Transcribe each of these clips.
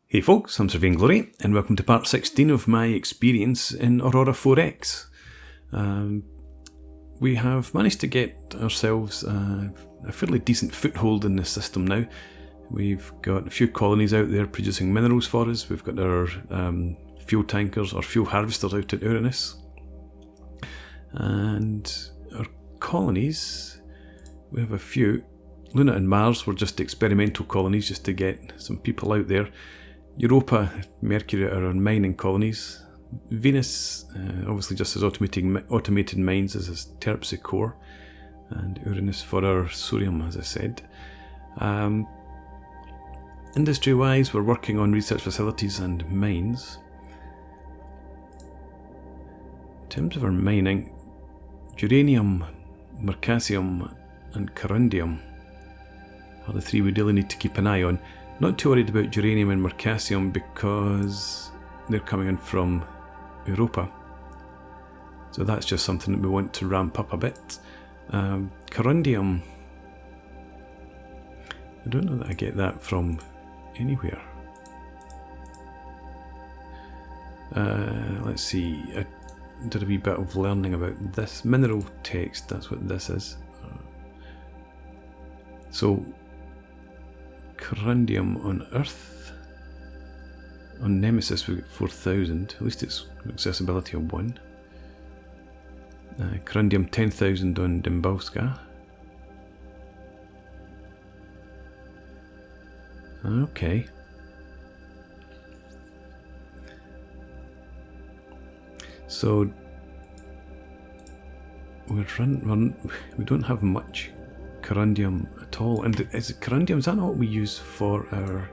Hey folks, I'm Sir Vainglory, and welcome to part 16 of my experience in Aurora 4X. We have managed to get ourselves a fairly decent foothold in the system now. We've got a few colonies out there producing minerals for us. We've got our fuel tankers or fuel harvesters out at Uranus. And our colonies, we have a few. Luna and Mars were just experimental colonies just to get some people out there. Europa, Mercury are our mining colonies. Venus, obviously just as automated mines as its terpsichore. And Uranus for our Surium, as I said. Industry-wise, we're working on research facilities and mines. In terms of our mining, uranium, mercasium and corundium are the three we really need to keep an eye on. Not too worried about uranium and mercasium because they're coming in from Europa. So that's just something that we want to ramp up a bit. Corundium, I don't know that I get that from anywhere. Let's see, I did a wee bit of learning about this. Mineral text, that's what this is. So, corundium on Earth. On Nemesis we get 4,000, at least it's accessibility of 1. Corundium 10,000 on Dembowska. Okay. So we don't have much corundium at all, and is corundium, is that not what we use for our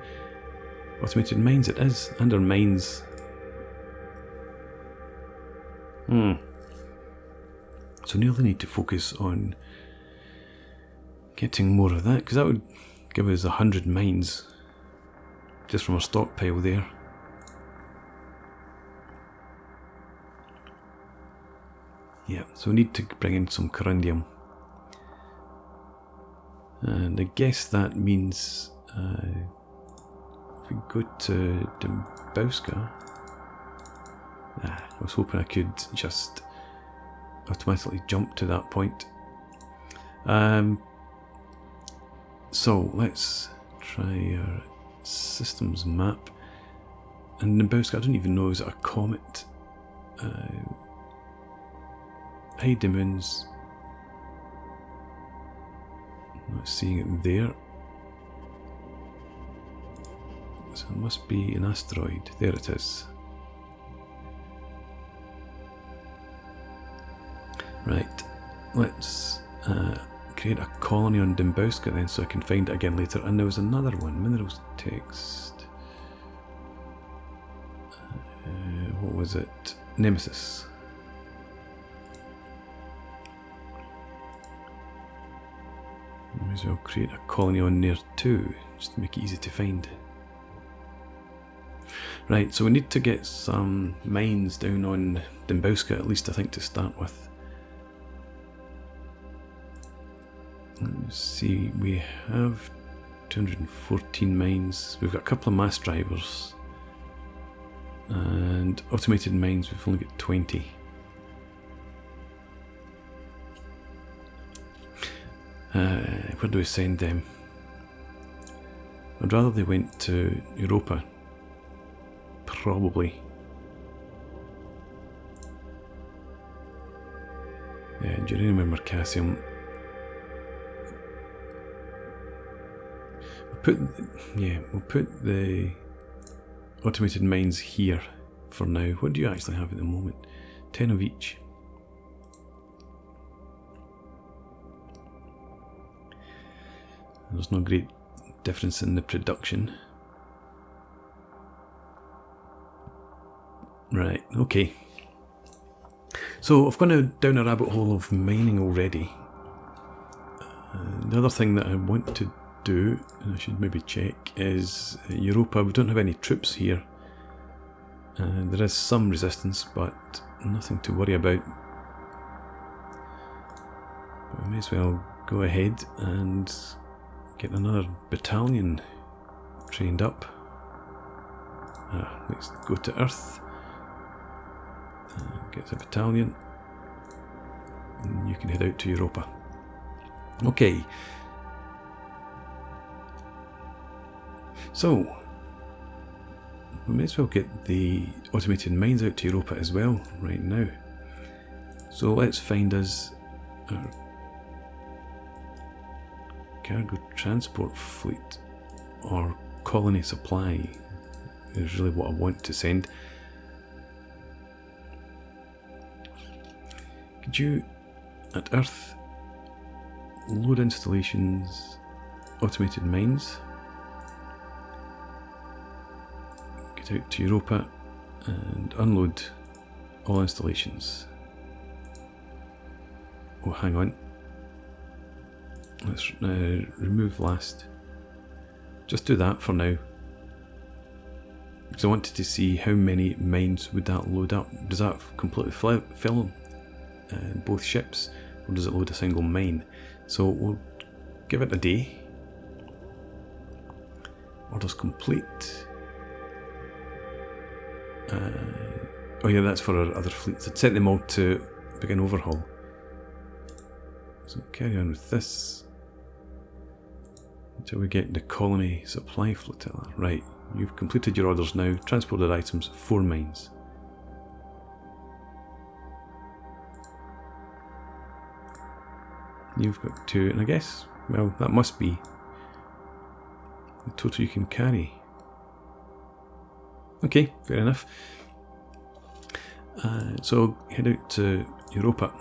automated mines? It is, and our mines. So we really need to focus on getting more of that, because that would give us 100 mines just from our stockpile there. Yeah, so we need to bring in some corundium. And I guess that means if we go to Dembowska, I was hoping I could just automatically jump to that point. So let's try our systems map. And Dembowska, I don't even know, is it a comet? Hide moons. Not seeing it there. So it must be an asteroid. There it is. Right. Let's create a colony on Dembowska then, so I can find it again later. And there was another one. Minerals text. What was it? Nemesis. May as well create a colony on there too, just to make it easy to find. Right, so we need to get some mines down on Dembowska, at least I think, to start with. Let's see, we have 214 mines. We've got a couple of mass drivers. And automated mines, we've only got 20. Where do we send them? I'd rather they went to Europa. Probably. Yeah, uranium and mercasium. We'll put the automated mines here for now. What do you actually have at the moment? 10 of each. There's no great difference in the production. Right, okay. So I've gone down a rabbit hole of mining already. The other thing that I want to do, and I should maybe check, is Europa. We don't have any troops here. There is some resistance, but nothing to worry about. But I may as well go ahead and get another battalion trained up. Let's go to Earth. Get a battalion. And you can head out to Europa. Okay. So, we may as well get the automated mines out to Europa as well right now. So let's find us our cargo transport fleet, or colony supply is really what I want to send. Could you, at Earth, load installations, automated mines, get out to Europa and unload all installations. Oh, hang on. Let's remove last. Just do that for now. Because I wanted to see how many mines would that load up. Does that completely fill both ships, or does it load a single mine? So we'll give it a day. Orders complete. Oh yeah, that's for our other fleets. I'd set them all to begin overhaul. So carry on with this until we get the colony supply flotilla. Right, you've completed your orders now. Transported items, 4 mines. You've got 2, and I guess, well, that must be the total you can carry. Okay, fair enough. So head out to Europa.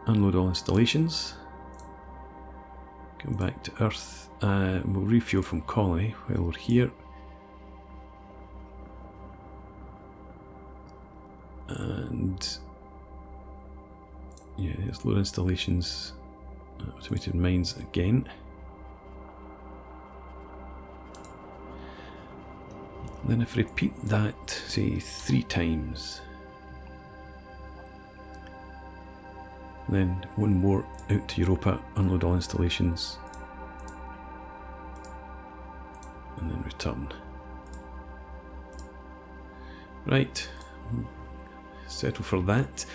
Unload all installations. Come back to Earth. We'll refuel from colony while we're here. And yeah, let's load installations. Automated mines again. Then if I repeat that, say 3 times. Then 1 more out to Europa, unload all installations. And then return. Right, settle for that.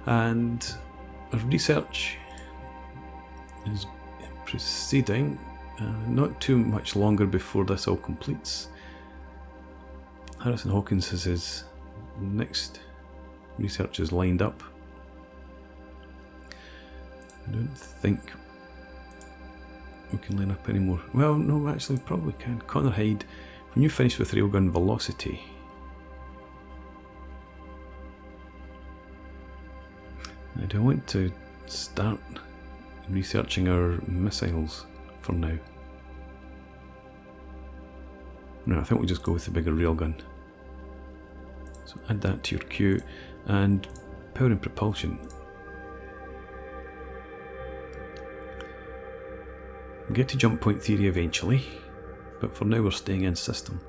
And our research is proceeding. Not too much longer before this all completes. Harrison Hawkins has his next research is lined up. I don't think we can line up anymore. Well, no, actually, we probably can. Connor Hyde, when you finish with railgun velocity, I don't want to start researching our missiles for now. No, I think we'll just go with the bigger railgun. So add that to your queue, and power and propulsion. We'll get to jump point theory eventually, but for now we're staying in system.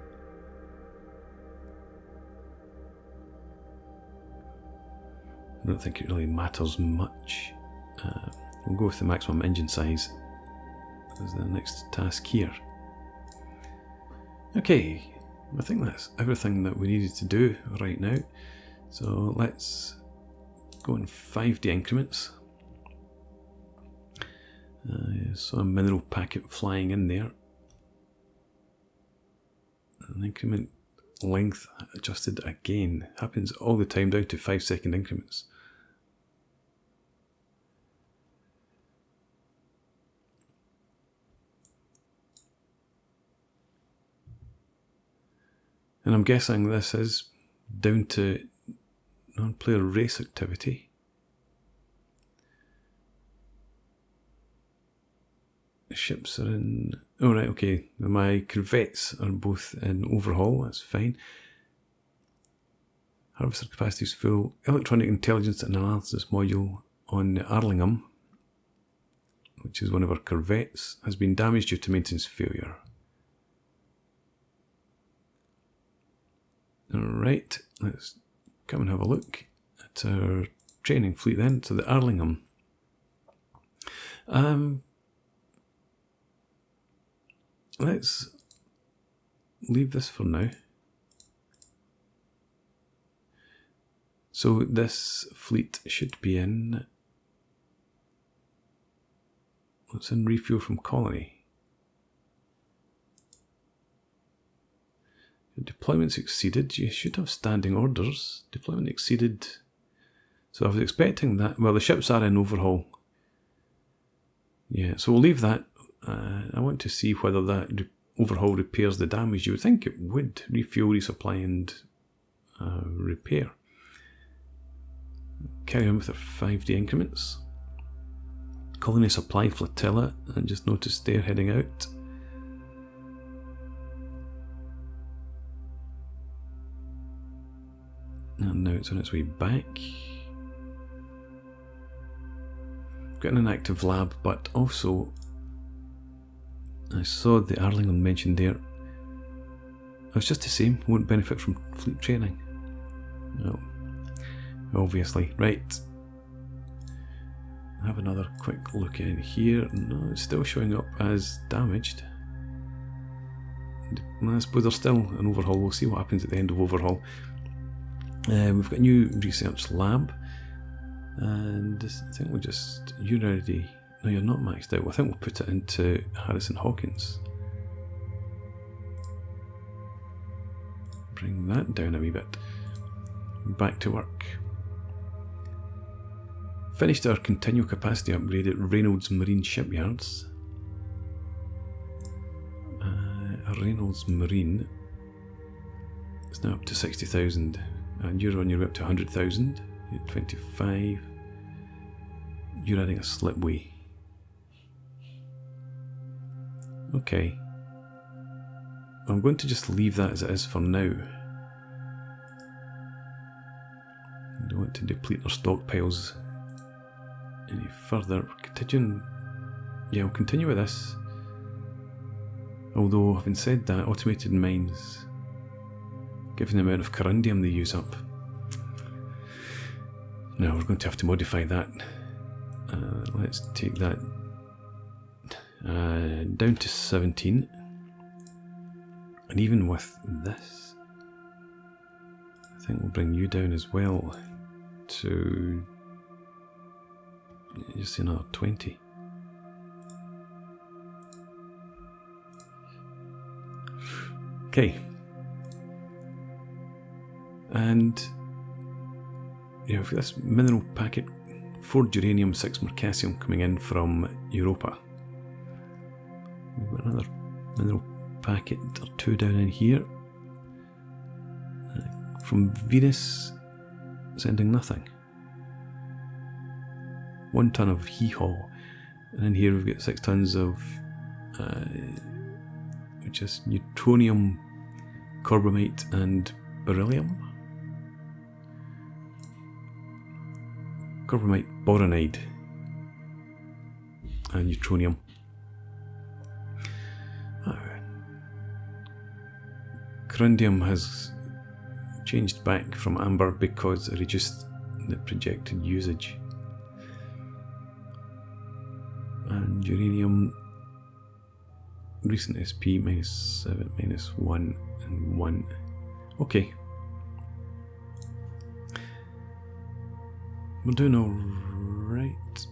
I don't think it really matters much. We'll go with the maximum engine size as the next task here. Okay, I think that's everything that we needed to do right now. So let's go in 5D increments. So a mineral packet flying in there. An increment length adjusted again. Happens all the time down to 5-second increments. And I'm guessing this is down to non-player race activity. The ships are in... Oh right, okay. My corvettes are both in overhaul, that's fine. Harvester capacity is full. Electronic intelligence and analysis module on the Arlingham, which is one of our corvettes, has been damaged due to maintenance failure. Alright, let's come and have a look at our training fleet then. So the Arlingham. Let's leave this for now. So this fleet should be in... What's in refuel from colony? Deployments exceeded. You should have standing orders. Deployment exceeded. So I was expecting that. Well, the ships are in overhaul. Yeah, so we'll leave that. I want to see whether that overhaul repairs the damage. You would think it would. Refuel, resupply and repair. Carry on with our 5-day increments. Colony supply flotilla, and just noticed they're heading out. And now it's on its way back. Got an active lab, but also I saw the Arlingham mentioned there. It's just the same, won't benefit from fleet training. No. Obviously. Right. Have another quick look in here. No, it's still showing up as damaged. I suppose there's still an overhaul. We'll see what happens at the end of overhaul. We've got a new research lab. And I think we'll just... You're already... No, you're not maxed out. I think we'll put it into Harrison Hawkins. Bring that down a wee bit. Back to work. Finished our continual capacity upgrade at Reynolds Marine Shipyards. Reynolds Marine is now up to 60,000, and you're on your way up to 100,000. You're at 25. You're adding a slipway. Okay. I'm going to just leave that as it is for now. I don't want to deplete our stockpiles any further. Continuing, yeah, I'll continue with this. Although, having said that, automated mines, given the amount of corundium they use up, now we're going to have to modify that. Let's take that down to 17, and even with this, I think we'll bring you down as well to just another 20. Okay. And yeah, we've got this mineral packet, 4 uranium, 6 mercasium coming in from Europa. We've got another mineral packet or 2 down in here. From Venus, sending nothing. 1 ton of hee-haw. And in here we've got 6 tons of which is neutronium, carbamate and beryllium. Carbamate, boronide and neutronium. Corundium has changed back from amber because it reduced the projected usage. And uranium, recent SP -7, -1 and 1. Okay. We're doing alright.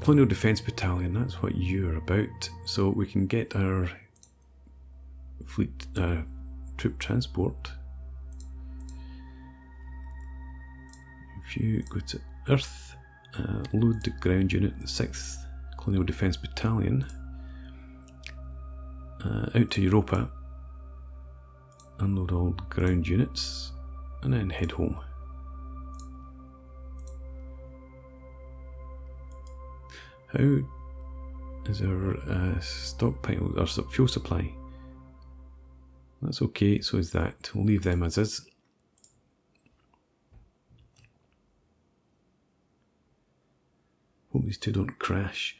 Colonial Defence Battalion, that's what you're about. So we can get our fleet troop transport. If you go to Earth, load the ground unit, the 6th Colonial Defence Battalion, out to Europa, unload all ground units, and then head home. How is our stockpile, our fuel supply? That's okay, so is that. We'll leave them as is. Hope these two don't crash.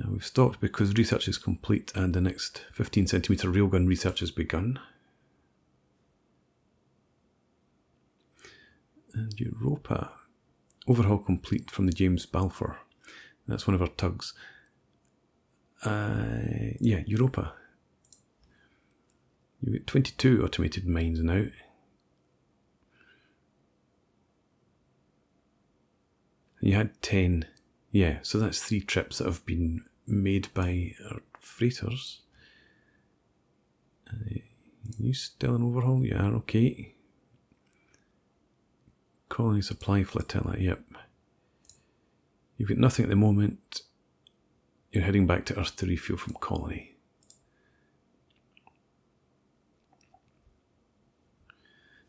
We've stopped because research is complete and the next 15cm railgun research has begun. And Europa. Overhaul complete from the James Balfour. That's one of our tugs. Yeah, Europa. You've got 22 automated mines now. You had 10. Yeah, so that's 3 trips that have been made by our freighters. You still an overhaul? You are, okay. Colony supply flotilla, yep. You've got nothing at the moment. You're heading back to Earth to refuel from colony.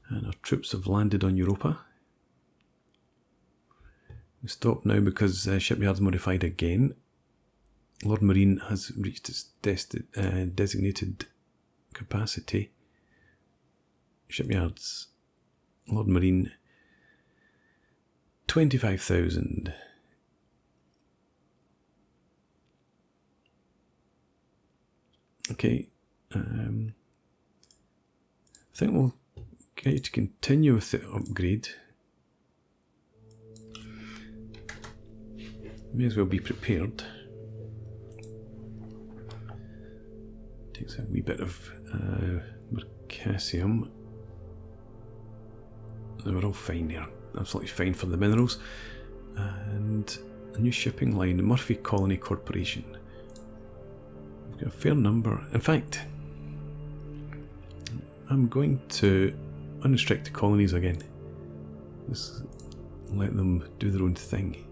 And our troops have landed on Europa. We stop now because shipyard's modified again. Lord Marine has reached its designated capacity. Shipyards. Lord Marine, 25,000. Okay. I think we'll get you to continue with the upgrade. May as well be prepared. Takes a wee bit of Mercasium. They were all fine there. Absolutely fine for the minerals. And a new shipping line, Murphy Colony Corporation. We've got a fair number. In fact, I'm going to unrestrict the colonies again. Just let them do their own thing.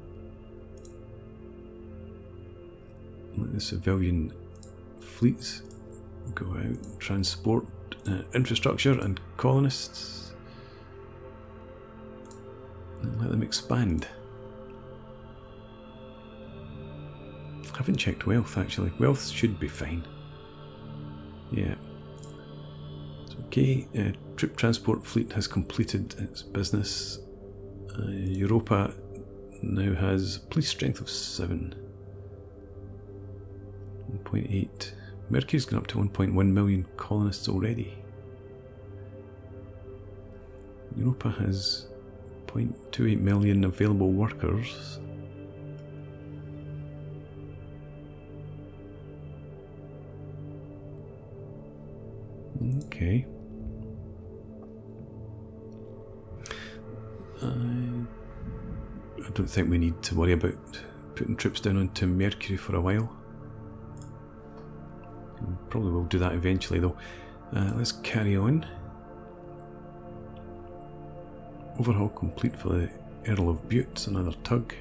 Let the civilian fleets go out, transport infrastructure and colonists, and let them expand. I haven't checked wealth actually. Wealth should be fine. Yeah. It's okay. Troop transport fleet has completed its business. Europa now has police strength of 7. 1.8. Mercury's gone up to 1.1 million colonists already. Europa has 0.28 million available workers. Okay. I don't think we need to worry about putting troops down onto Mercury for a while. Probably will do that eventually though. Let's carry on. Overhaul complete for the Earl of Butte, another tug.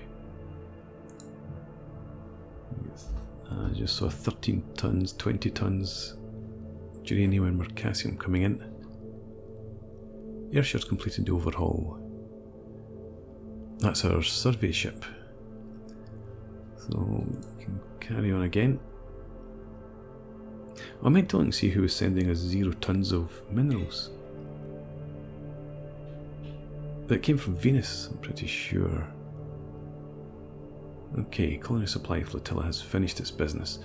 Just saw 13 tons, 20 tons uranium and Mercasium coming in. Airshire's completed the overhaul. That's our survey ship. So we can carry on again. I meant to look and see who was sending us 0 tons of minerals. That came from Venus, I'm pretty sure. Okay, colony supply flotilla has finished its business.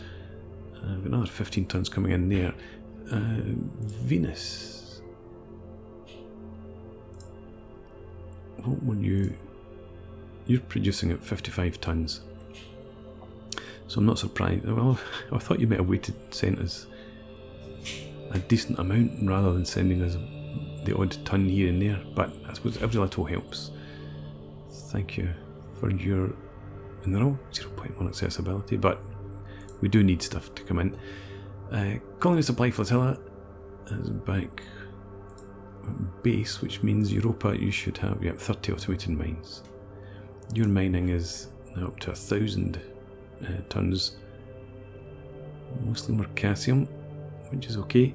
We've got another 15 tons coming in there. Venus. What were you? You're producing at 55 tons. So I'm not surprised. Well, I thought you might have sent us a decent amount rather than sending us the odd ton here and there, but I suppose every little helps. Thank you for your, and they're all 0.1 accessibility, but we do need stuff to come in. Colony supply flotilla is back at base, which means Europa you should have 30 automated mines. Your mining is now up to 1,000 tons, mostly Mercasium, which is okay.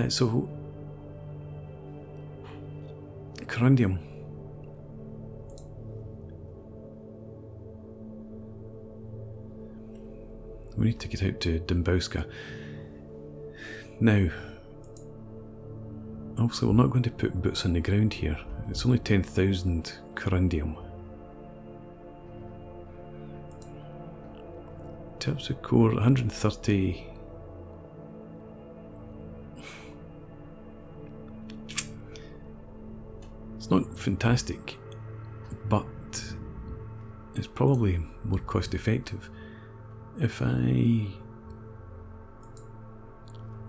So corundium. We need to get out to Dembowska. Now, obviously we're not going to put boots on the ground here. It's only 10,000 corundium. Terpsichore, 130. It's not fantastic, but it's probably more cost effective. If I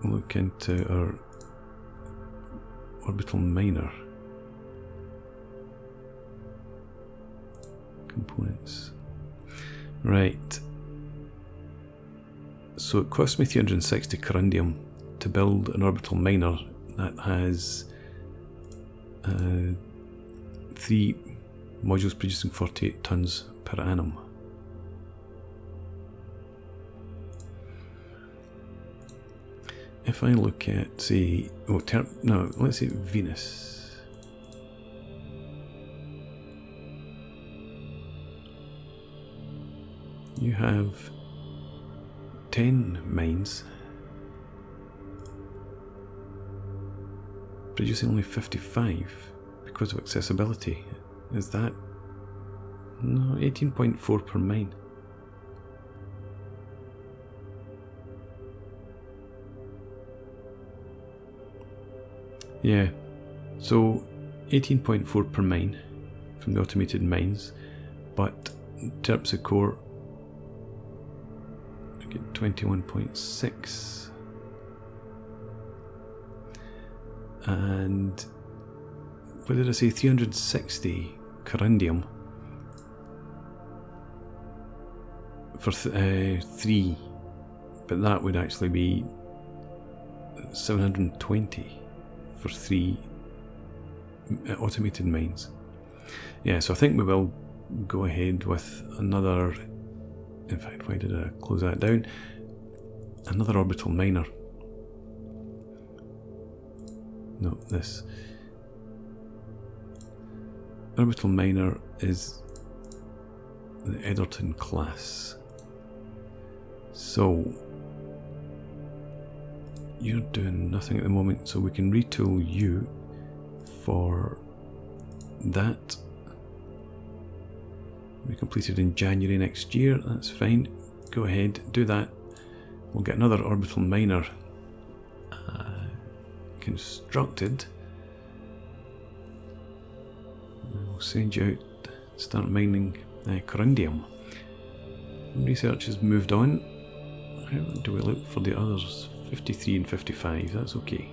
look into our orbital miner. Components. Right. So it cost me 360 corundium to build an orbital miner that has 3 modules producing 48 tons per annum. If I look at, say, let's say Venus. You have 10 mines producing only 55 because of accessibility. Is that? No, 18.4 per mine. Yeah, so 18.4 per mine from the automated mines, but terpsichore I get 21.6. And what did I say? 360 corundium for 3, but that would actually be 720 for 3 automated mines. Yeah, so I think we will go ahead with another. In fact, why did I close that down? Another orbital miner. No, this. Orbital miner is the Edgerton class. So you're doing nothing at the moment, so we can retool you for that. We completed in January next year, that's fine. Go ahead, do that. We'll get another orbital miner constructed. We'll send you out, start mining corundium. Research has moved on. How do we look for the others? 53 and 55, that's okay.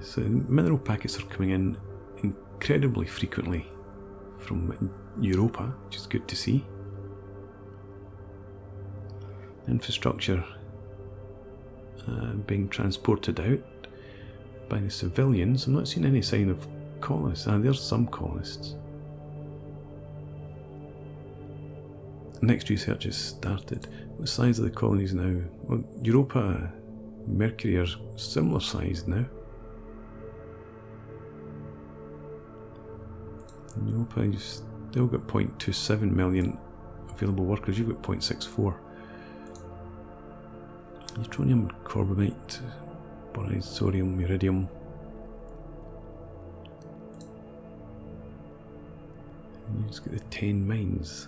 So mineral packets are coming in incredibly frequently from Europa, which is good to see. Infrastructure being transported out by the civilians. I'm not seeing any sign of colonists. There's some colonists. Next research has started. What size are the colonies now? Well, Europa, Mercury are similar sized now. In Europa, you've still got 0.27 million available workers. You've got 0.64. Neutronium, carbamate, boron, sodium, iridium. And you just get the 10 mines.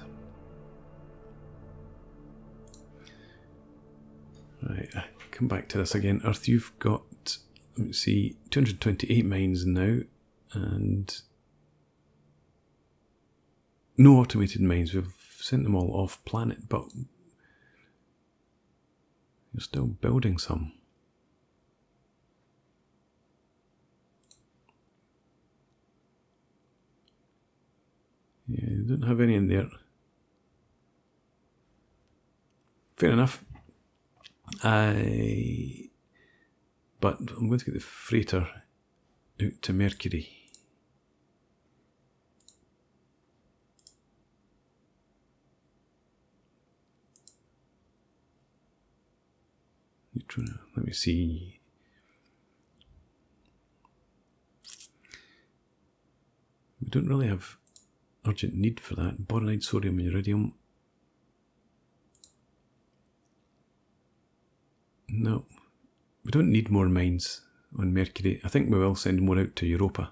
Right, come back to this again. Earth, you've got, let's see, 228 mines now, and no automated mines. We've sent them all off planet, but you're still building some. Yeah, you don't have any in there. Fair enough. But I'm going to get the freighter out to Mercury. Let me see. We don't really have urgent need for that. Boron, sodium, and iridium. No, we don't need more mines on Mercury. I think we will send more out to Europa.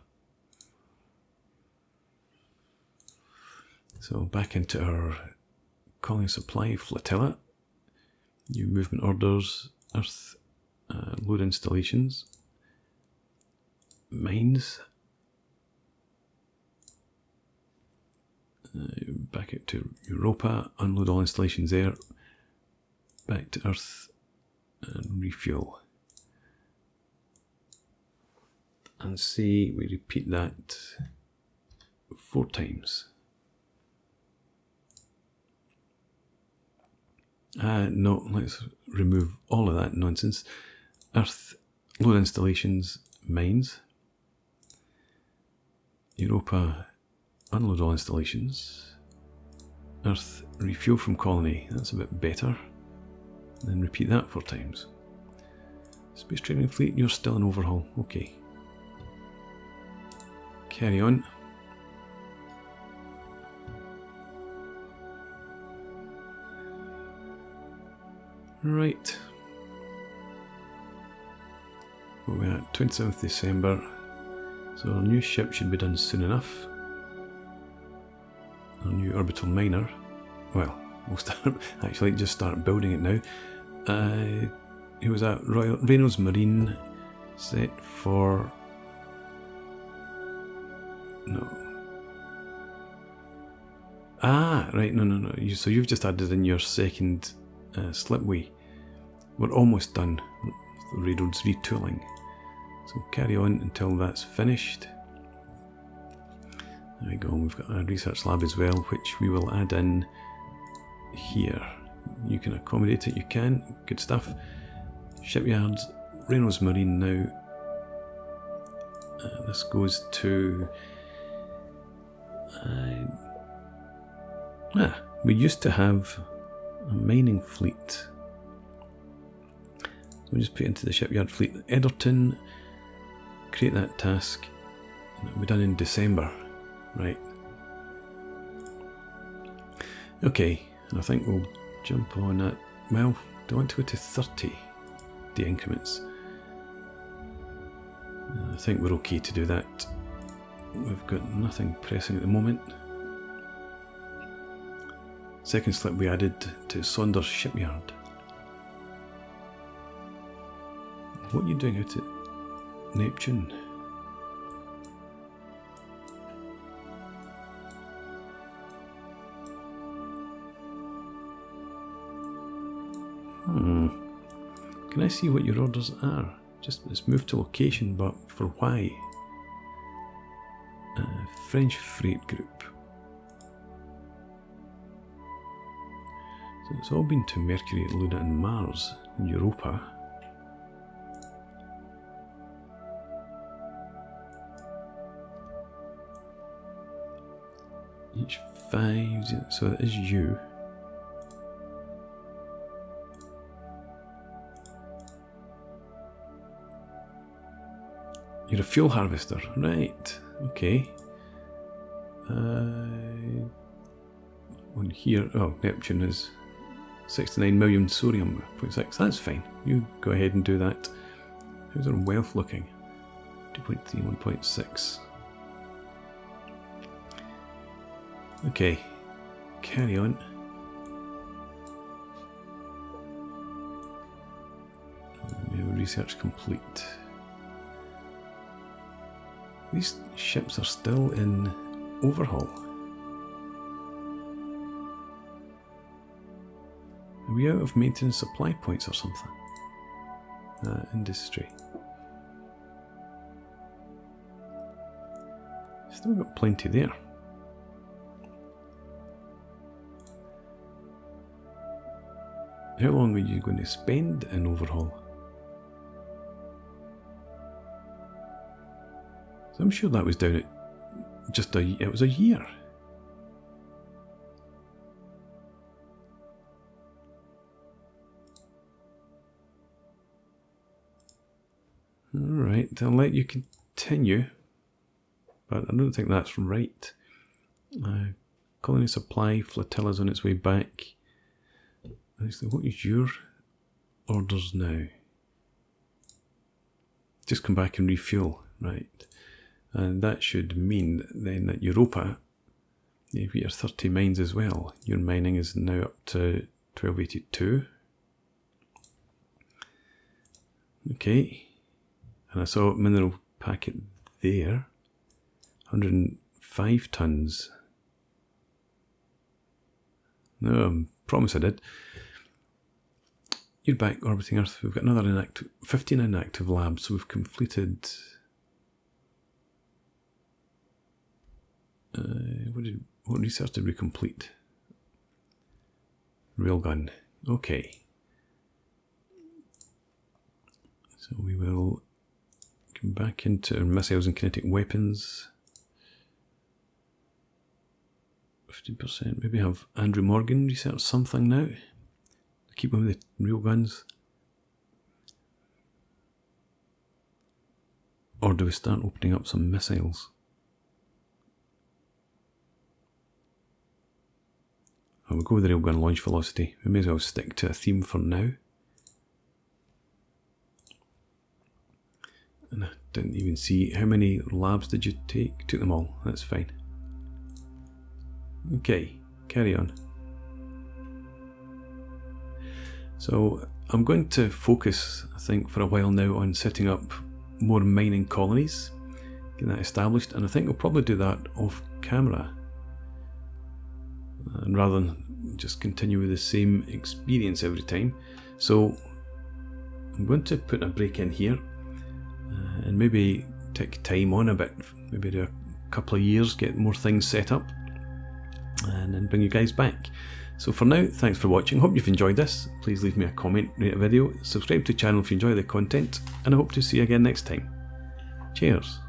So back into our colony supply flotilla. New movement orders, Earth, load installations, mines. Back out to Europa, unload all installations there. Back to Earth. and refuel. And say we repeat that 4 times. No, let's remove all of that nonsense. Earth, load installations, mines. Europa, unload all installations. Earth, refuel from colony, that's a bit better. Then repeat that 4 times. Space training fleet, you're still in overhaul, okay. Carry on. Right. We're at 27th December, so our new ship should be done soon enough. Our new orbital miner. Well, we'll start, actually just start building it now. It was at Reynolds Marine, set for... No. Ah, right, no. So you've just added in your second slipway. We're almost done with the railroad's retooling. So carry on until that's finished. There we go, we've got a research lab as well, which we will add in here. You can accommodate it, you can, good stuff. Shipyards, Reynolds Marine now. This goes to... we used to have a mining fleet. So we just put it into the shipyard fleet. Edgerton, create that task, and it'll be done in December. Right. Okay, and I think we'll jump on that. Well, do I want to go to 30 day increments? I think we're okay to do that. We've got nothing pressing at the moment. Second slip we added to Saunders Shipyard. What are you doing out at Neptune? Can I see what your orders are? Just let's move to location, but for why? French Freight Group. So it's all been to Mercury, Luna and Mars in Europa. Each 5, so that is you. You're a fuel harvester, right, okay. On here, oh, Neptune is 69 million sodium, 0.6, that's fine. You go ahead and do that. How's our wealth looking? 2.3, 1.6. Okay, carry on. Research complete. These ships are still in overhaul. Are we out of maintenance supply points or something? Industry. Still got plenty there. How long are you going to spend in overhaul? So I'm sure that was down at just it was a year. Alright, I'll let you continue, but I don't think that's right. Colony supply, flotilla's on its way back. What is your orders now? Just come back and refuel, right? And that should mean then that Europa, you've got your 30 mines as well. Your mining is now up to 1282. Okay. And I saw mineral packet there. 105 tons. No, I promise I did. You're back orbiting Earth. We've got another 15 inactive labs, so we've completed... what research did we complete? Railgun. Okay. So we will come back into our missiles and kinetic weapons. 50%. Maybe have Andrew Morgan research something now. Keep on with the real guns. Or do we start opening up some missiles? I will go with the railgun launch velocity. We may as well stick to a theme for now. And I didn't even see how many labs did you take. Took them all. That's fine. Okay, carry on. So I'm going to focus, I think, for a while now on setting up more mining colonies, getting that established, and I think we'll probably do that off camera. And rather than just continue with the same experience every time. So I'm going to put a break in here and maybe take time on a bit, maybe do a couple of years, get more things set up, and then bring you guys back. So for now, thanks for watching. Hope you've enjoyed this. Please leave me a comment, rate a video, subscribe to the channel if you enjoy the content, and I hope to see you again next time. Cheers.